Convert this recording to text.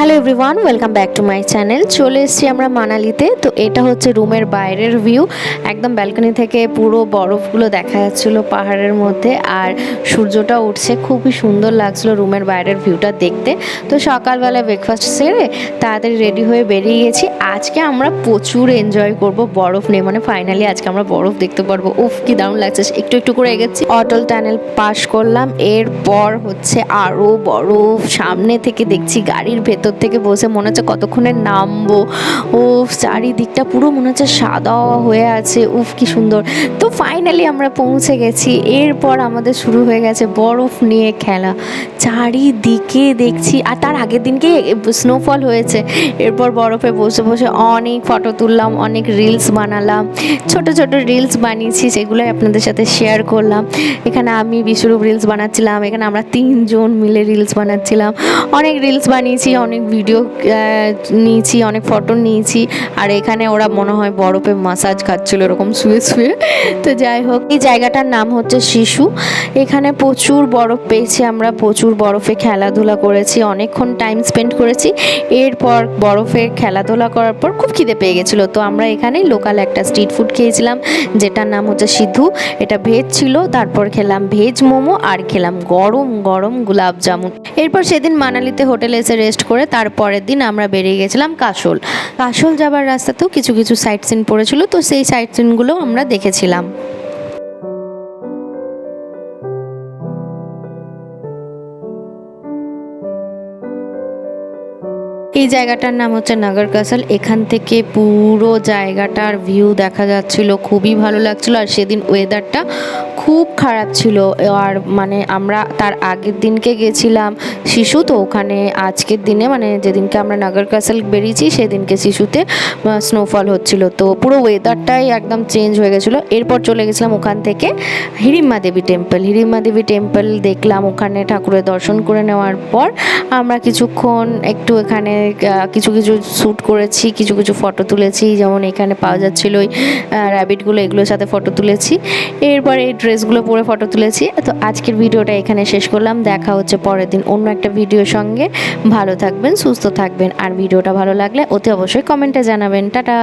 Hello everyone, welcome back to my channel. চলে এসেছি আমরা মানালিতে। তো এটা হচ্ছে রুমের বাইরের ভিউ। একদম ব্যালকনি থেকে পুরো বরফগুলো দেখা যাচ্ছিলো পাহাড়ের মধ্যে, আর সূর্যটা উঠছে। খুবই সুন্দর লাগছিলো রুমের বাইরের ভিউটা দেখতে। তো সকালবেলা ব্রেকফাস্ট সেরে তাড়াতাড়ি রেডি হয়ে বেরিয়ে গেছি। আজকে আমরা প্রচুর এনজয় করব বরফ নিয়ে, মানে ফাইনালি আজকে আমরা বরফ দেখতে পারবো। উফ, কি দারুণ লাগছে। একটু একটু করে এগেছি। অটল টানেল পাস করলাম। এরপর হচ্ছে আরও বরফ। সামনে থেকে দেখছি গাড়ির ভেতর থেকে বসে মনে হচ্ছে কতক্ষণে নামবো। উফ, চারিদিকটা পুরো মনে হচ্ছে সাদা হয়ে আছে। উফ, কি সুন্দর। তো ফাইনালি আমরা পৌঁছে গেছি। এরপর আমাদের শুরু হয়ে গেছে বরফ নিয়ে খেলা। চারিদিকে দেখছি, আর তার আগের দিনকে স্নোফল হয়েছে। এরপর বরফে বসে বসে অনেক ফটো তুললাম, অনেক রিলস বানালাম। ছোট ছোট রিলস বানিয়েছি, সেগুলোই আপনাদের সাথে শেয়ার করলাম। এখানে আমি বিশ্বরূপ রিলস বানাচ্ছিলাম, এখানে আমরা 3 জন মিলে রিলস বানাচ্ছিলাম। অনেক রিলস বানিয়েছি, অনেক ভিডিও নিয়েছি, অনেক ফটো নিয়েছি। আর এখানে ওরা মনে হয় বরফে মাসাজ খাচ্ছিল এরকম শুয়ে শুয়ে। তো যাই হোক, এই জায়গাটার নাম হচ্ছে শিশু। এখানে প্রচুর বরফ পেয়েছি আমরা, প্রচুর বরফে খেলাধুলা করেছি, অনেকক্ষণ টাইম স্পেন্ড করেছি। এরপর বরফে খেলাধুলা করার পর খুব খিদে পেয়ে গেছিলো। তো আমরা এখানে লোকাল একটা স্ট্রিট ফুড খেয়েছিলাম, যেটার নাম হচ্ছে সিদ্ধু। এটা ভেজ ছিল। তারপর খেলাম ভেজ মোমো, আর খেলাম গরম গরম গোলাপ জামুন। এরপর সেদিন মানালিতে হোটেলে এসে রেস্ট করে তারপরের দিন আমরা বেরিয়ে গেছিলাম কাশল। কাশল যাবার রাস্তাতেও কিছু কিছু সাইট সিন পড়েছিল, তো সেই সাইট সিনগুলো আমরা দেখেছিলাম। এই জায়গাটার নাম হচ্ছে নগর কাসল। এখান থেকে পুরো জায়গাটার ভিউ দেখা যাচ্ছিল, খুবই ভালো লাগছিল। আর সেদিন ওয়েদারটা খুব খারাপ ছিল। আর মানে আমরা তার আগের দিনকে গেছিলাম শিশু, তো ওখানে আজকের দিনে মানে যেদিনকে আমরা নগর কাসল বেরিয়েছি সেদিনকে শিশুতে স্নোফল হচ্ছিল। তো পুরো ওয়েদারটাই একদম চেঞ্জ হয়ে গেছিলো। এরপর চলে গেছিলাম ওখান থেকে হিড়িম্বা দেবী টেম্পল। হিড়িম্বা দেবী টেম্পল দেখলাম, ওখানে ঠাকুরের দর্শন করে নেওয়ার পর আমরা কিছুক্ষণ একটু এখানে কিছু কিছু শ্যুট করেছি, কিছু কিছু ফটো তুলেছি। যেমন এখানে পাওয়া যাচ্ছিল ওই র্যাবিটগুলো, এগুলোর সাথে ফটো তুলেছি। এরপরে এই ড্রেসগুলো পরে ফটো তুলেছি। তো আজকের ভিডিওটা এখানে শেষ করলাম। দেখা হচ্ছে পরের দিন অন্য একটা ভিডিওর সঙ্গে। ভালো থাকবেন, সুস্থ থাকবেন। আর ভিডিওটা ভালো লাগলে অতি অবশ্যই কমেন্টে জানাবেন। টাটা।